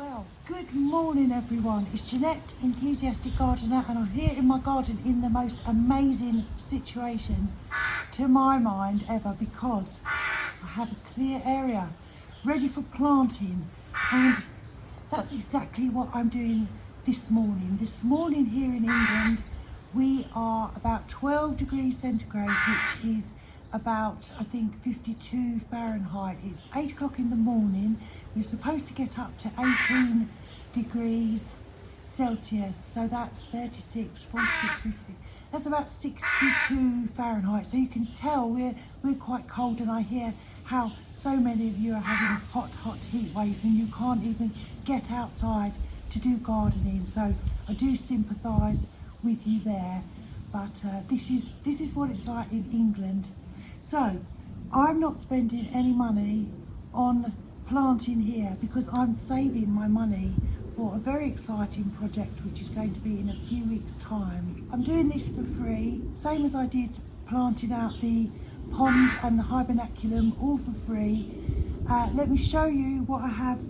Well, good morning everyone. It's Janette, Enthusiastic Gardener, and I'm here in my garden in the most amazing situation to my mind ever, because I have a clear area ready for planting, and that's exactly what I'm doing this morning. This morning here in England we are about 12 degrees centigrade, which is about, I think, 52 Fahrenheit. It's 8 o'clock in the morning. We're supposed to get up to 18 degrees Celsius, so that's 36, 46, 56. That's about 62 Fahrenheit. So you can tell we're quite cold, and I hear how so many of you are having hot heat waves and you can't even get outside to do gardening. So I do sympathise with you there, but this is what it's like in England. So I'm not spending any money on planting here because I'm saving my money for a very exciting project which is going to be in a few weeks' time. I'm doing this for free, same as I did planting out the pond and the hibernaculum, all for free. Let me show you what I have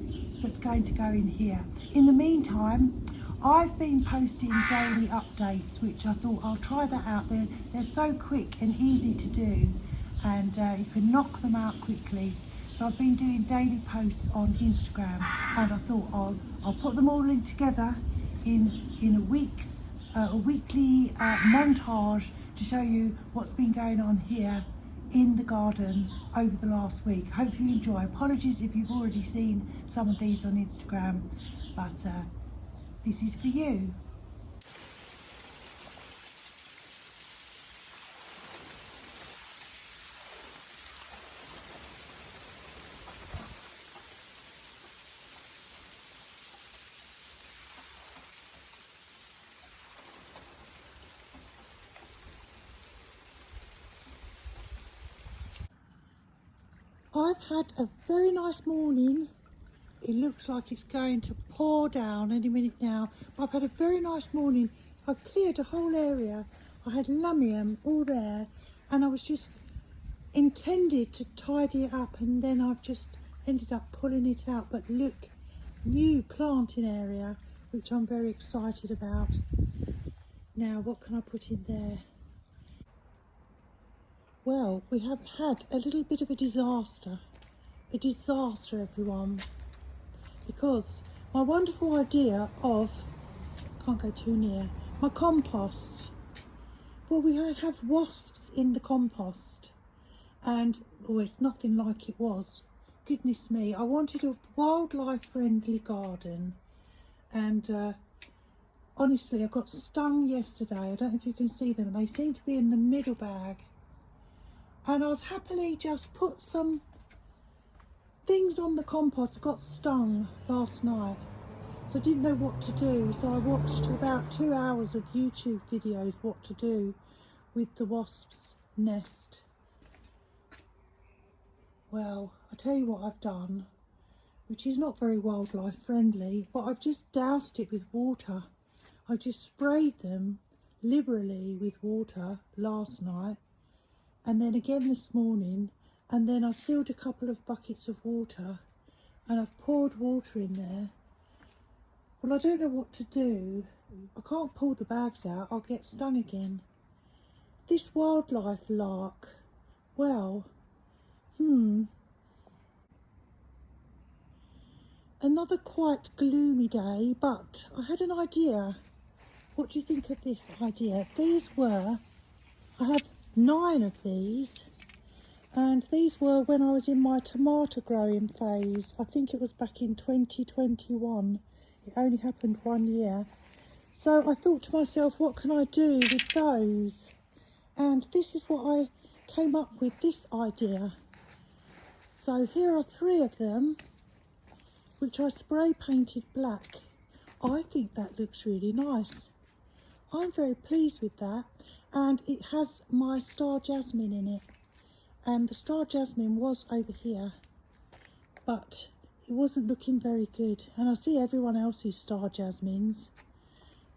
that's going to go in here. In the meantime, I've been posting daily updates, which I thought I'll try that out. They're so quick and easy to do, and you can knock them out quickly. So I've been doing daily posts on Instagram, and I thought I'll put them all in together in a weekly montage to show you what's been going on here in the garden over the last week. Hope you enjoy. Apologies if you've already seen some of these on Instagram, but this is for you. I've had a very nice morning. It looks like it's going to pour down any minute now. I've had a very nice morning. I've cleared a whole area. I had Lamium all there, and I was just intended to tidy it up, and then I've just ended up pulling it out. But look, new planting area, which I'm very excited about. Now, what can I put in there? Well, we have had a little bit of a disaster everyone, because my wonderful idea of, can't go too near, my compost, well, we have wasps in the compost, and it's nothing like it was. Goodness me, I wanted a wildlife friendly garden, and honestly I got stung yesterday. I don't know if you can see them, they seem to be in the middle bag, and I was happily just put some things on the compost. I got stung last night, so I didn't know what to do, so I watched about 2 hours of YouTube videos what to do with the wasp's nest. Well, I tell you what I've done, which is not very wildlife friendly, but I've just doused it with water. I just sprayed them liberally with water last night, and then again this morning, and then I filled a couple of buckets of water and I've poured water in there. Well, I don't know what to do. I can't pull the bags out, I'll get stung again. This wildlife lark, well, another quite gloomy day, but I had an idea. What do you think of this idea? These were, I have 9 of these, and these were when I was in my tomato growing phase. I think it was back in 2021. It only happened 1 year. So I thought to myself, what can I do with those? And this is what I came up with, this idea. So here are 3 of them, which I spray painted black. I think that looks really nice. I'm very pleased with that, and it has my star jasmine in it, and the star jasmine was over here, but it wasn't looking very good. And I see everyone else's star jasmines,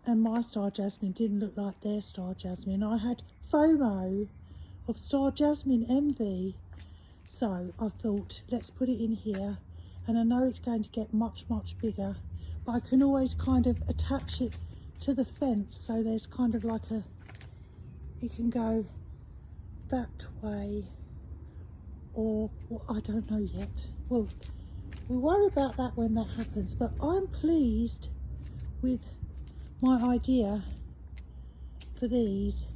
and my star jasmine didn't look like their star jasmine. I had FOMO of star jasmine envy, so I thought, let's put it in here, and I know it's going to get much bigger. but I can always kind of attach it to the fence, so there's kind of like a, you can go that way, or well, I don't know yet. Well, we'll worry about that when that happens, but I'm pleased with my idea for these.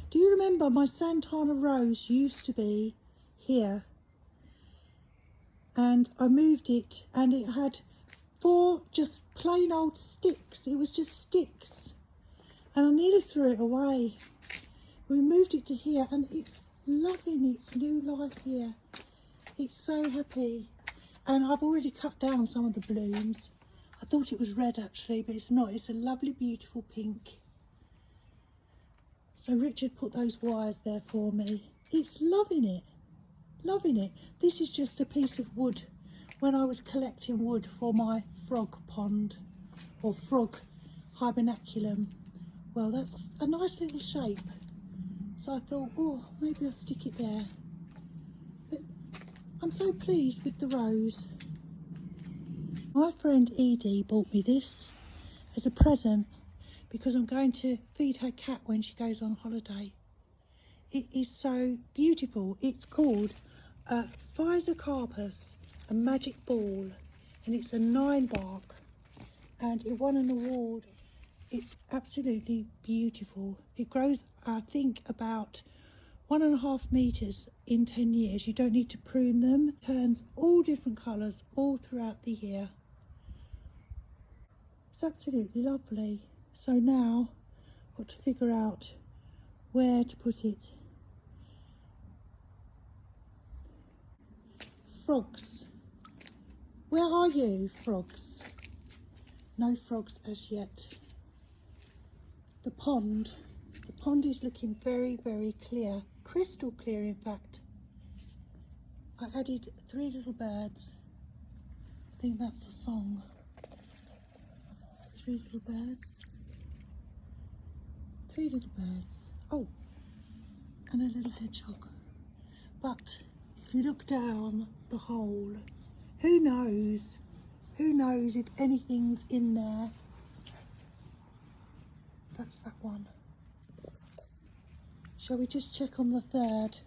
Do you remember my Santana Rose used to be here, and I moved it and it had 4 just plain old sticks. It was just sticks and I nearly threw it away. We moved it to here and it's loving its new life here. It's so happy, and I've already cut down some of the blooms. I thought it was red actually, but it's not. It's a lovely beautiful pink. So Richard put those wires there for me. It's loving it, loving it. This is just a piece of wood when I was collecting wood for my frog pond, or frog hibernaculum. Well, that's a nice little shape. So I thought, oh, maybe I'll stick it there. But I'm so pleased with the rose. My friend Edie bought me this as a present because I'm going to feed her cat when she goes on holiday. It is so beautiful. It's called Physocarpus, a magic ball, and it's a 9 bark, and it won an award. It's absolutely beautiful. It grows, I think, about 1.5 meters in 10 years. You don't need to prune them. It turns all different colours all throughout the year. It's absolutely lovely. So now I've got to figure out where to put it. Frogs. Where are you, frogs? No frogs as yet. The pond is looking very, very clear. Crystal clear, in fact. I added 3 little birds. I think that's a song. 3 little birds. 3 little birds. Oh, and a little hedgehog. But if you look down the hole, who knows? Who knows if anything's in there? That's that one. Shall we just check on the 3rd?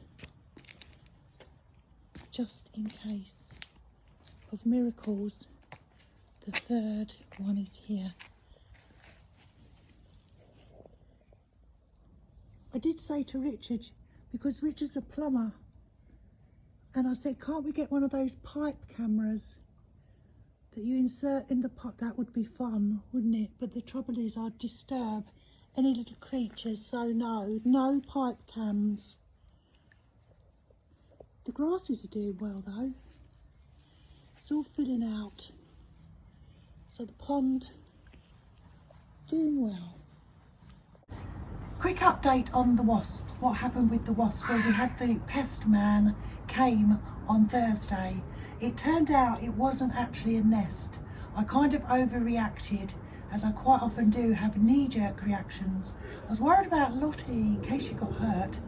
Just in case of miracles, the 3rd one is here. I did say to Richard, because Richard's a plumber, and I said, can't we get one of those pipe cameras that you insert in the pot? That would be fun, wouldn't it? But the trouble is I'd disturb any little creatures, so no pipe cams. The grasses are doing well though. It's all filling out. So the pond, doing well. Quick update on the wasps. What happened with the wasps? Well, we had the pest man came on Thursday. It turned out it wasn't actually a nest. I kind of overreacted, as I quite often do, have knee-jerk reactions. I was worried about Lottie in case she got hurt,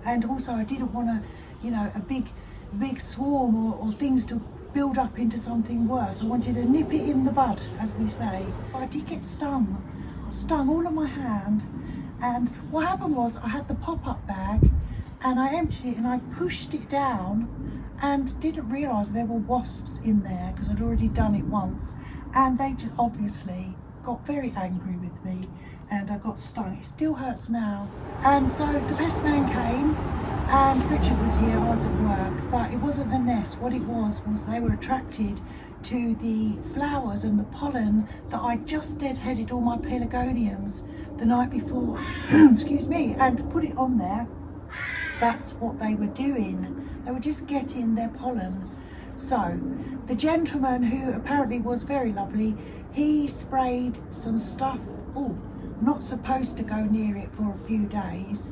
and also I didn't want to, you know, a big swarm or things to build up into something worse. I wanted to nip it in the bud, as we say. But I did get stung. I was stung all on my hand, and what happened was I had the pop-up bag and I emptied it and I pushed it down and didn't realise there were wasps in there because I'd already done it once, and they just obviously got very angry with me and I got stung. It still hurts now. And so the pest man came and Richard was here. I was at work, but it wasn't a nest. What it was they were attracted to the flowers and the pollen that I just deadheaded all my pelargoniums the night before, excuse me, and put it on there. That's what they were doing. They were just getting their pollen. So the gentleman, who apparently was very lovely, he sprayed some stuff, not supposed to go near it for a few days,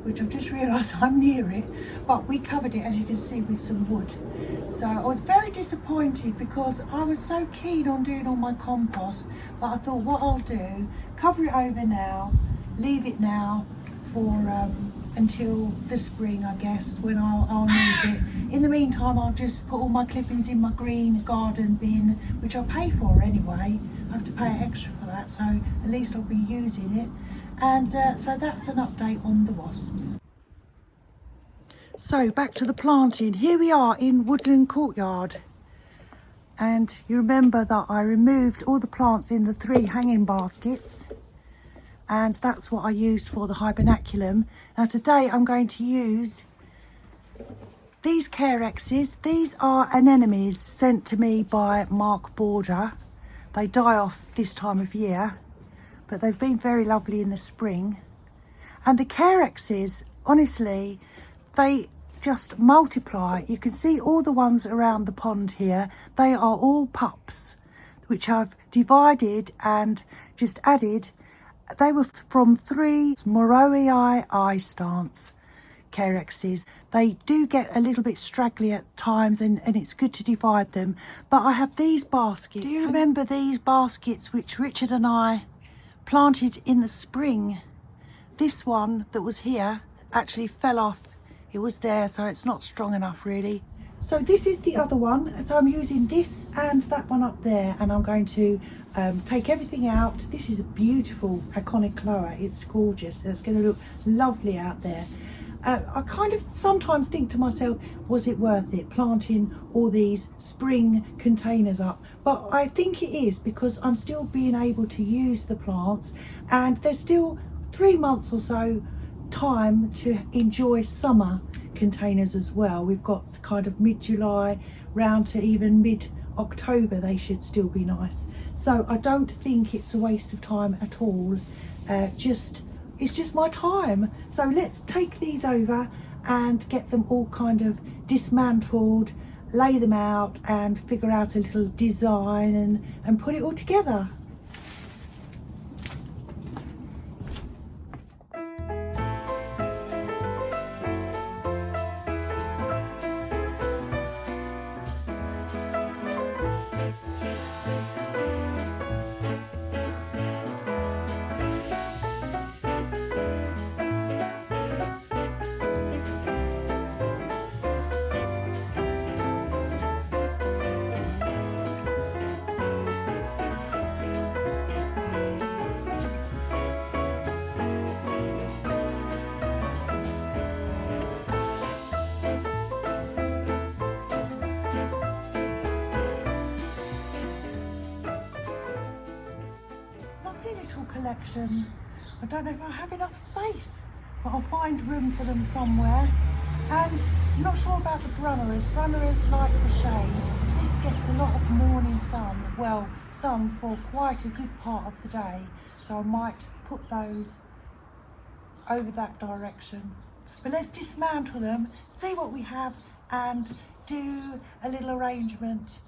which I've just realised I'm near it, but we covered it, as you can see, with some wood. So I was very disappointed because I was so keen on doing all my compost, but I thought what I'll do, cover it over now, leave it now for until the spring, I guess, when I'll need it. In the meantime, I'll just put all my clippings in my green garden bin, which I pay for anyway. I have to pay extra for that, so at least I'll be using it. And so that's an update on the wasps. So back to the planting. Here we are in Woodland Courtyard. And you remember that I removed all the plants in the 3 hanging baskets. And that's what I used for the hibernaculum. Now today I'm going to use these Carexes. These are anemones sent to me by Mark Border. They die off this time of year, but they've been very lovely in the spring. And the Carexes, honestly, they just multiply. You can see all the ones around the pond here. They are all pups, which I've divided and just added. They were from 3 Morrowii eye stance Carexes. They do get a little bit straggly at times, and it's good to divide them. But I have these baskets. Do you remember these baskets which Richard and I planted in the spring? This one that was here actually fell off. It was there, so it's not strong enough really. So this is the other one. So I'm using this and that one up there, and I'm going to take everything out. This is a beautiful Hakonechloa. It's gorgeous. It's going to look lovely out there. I kind of sometimes think to myself, was it worth it planting all these spring containers up? But I think it is, because I'm still being able to use the plants, and there's still 3 months or so time to enjoy summer containers as well. We've got kind of mid-July round to even mid-October. They should still be nice. So I don't think it's a waste of time at all. It's just my time. So let's take these over and get them all kind of dismantled, lay them out and figure out a little design and put it all together. Little collection. I don't know if I have enough space, but I'll find room for them somewhere. And I'm not sure about the Brunneras. Brunneras like the shade. This gets a lot of morning sun, well, sun for quite a good part of the day, so I might put those over that direction. But let's dismantle them, see what we have, and do a little arrangement.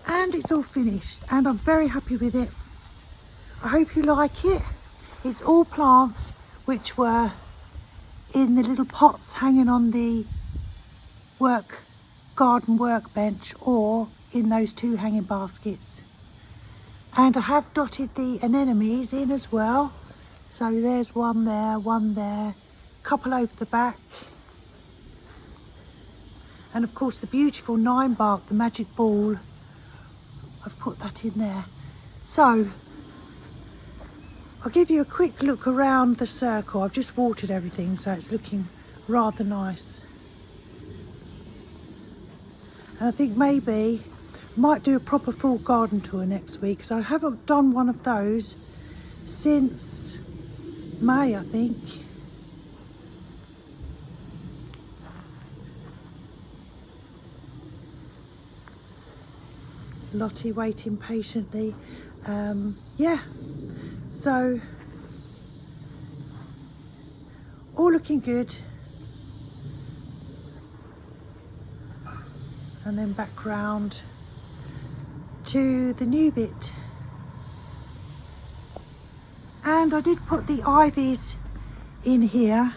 And it's all finished, and I'm very happy with it. I hope you like it. It's all plants which were in the little pots hanging on the garden workbench or in those 2 hanging baskets. And I have dotted the anemones in as well. So there's one there, couple over the back. And of course the beautiful 9 bark, the magic ball, I've put that in there. So I'll give you a quick look around the circle. I've just watered everything, so it's looking rather nice. And I think maybe I might do a proper full garden tour next week, because I haven't done one of those since May, I think. Lottie waiting patiently. Yeah, so all looking good. And then back round to the new bit. And I did put the ivies in here.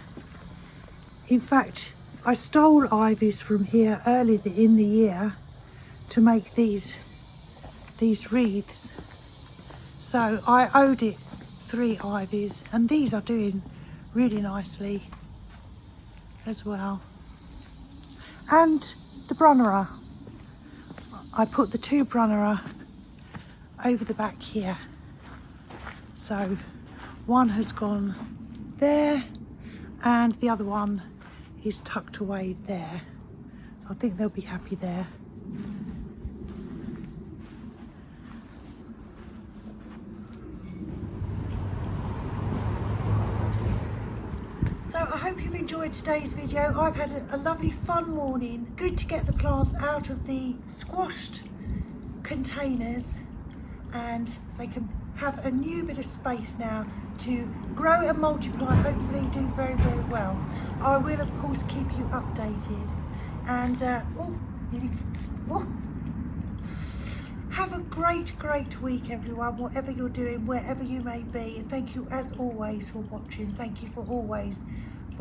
In fact, I stole ivies from here early in the year to make these wreaths. So I owed it 3 ivies, and these are doing really nicely as well. And the Brunnera. I put the 2 Brunnera over the back here. So one has gone there and the other one is tucked away there. So I think they'll be happy there. So I hope you've enjoyed today's video. I've had a lovely fun morning. Good to get the plants out of the squashed containers and they can have a new bit of space now to grow and multiply, hopefully do very, very well. I will of course keep you updated, and have a great week everyone, whatever you're doing, wherever you may be. And thank you as always for watching. Thank you for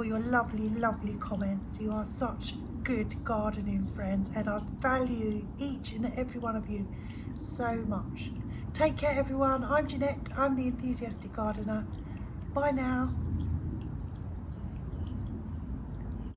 your lovely comments. You are such good gardening friends, and I value each and every one of you so much. Take care everyone. I'm Janette, I'm the Enthusiastic Gardener. Bye now.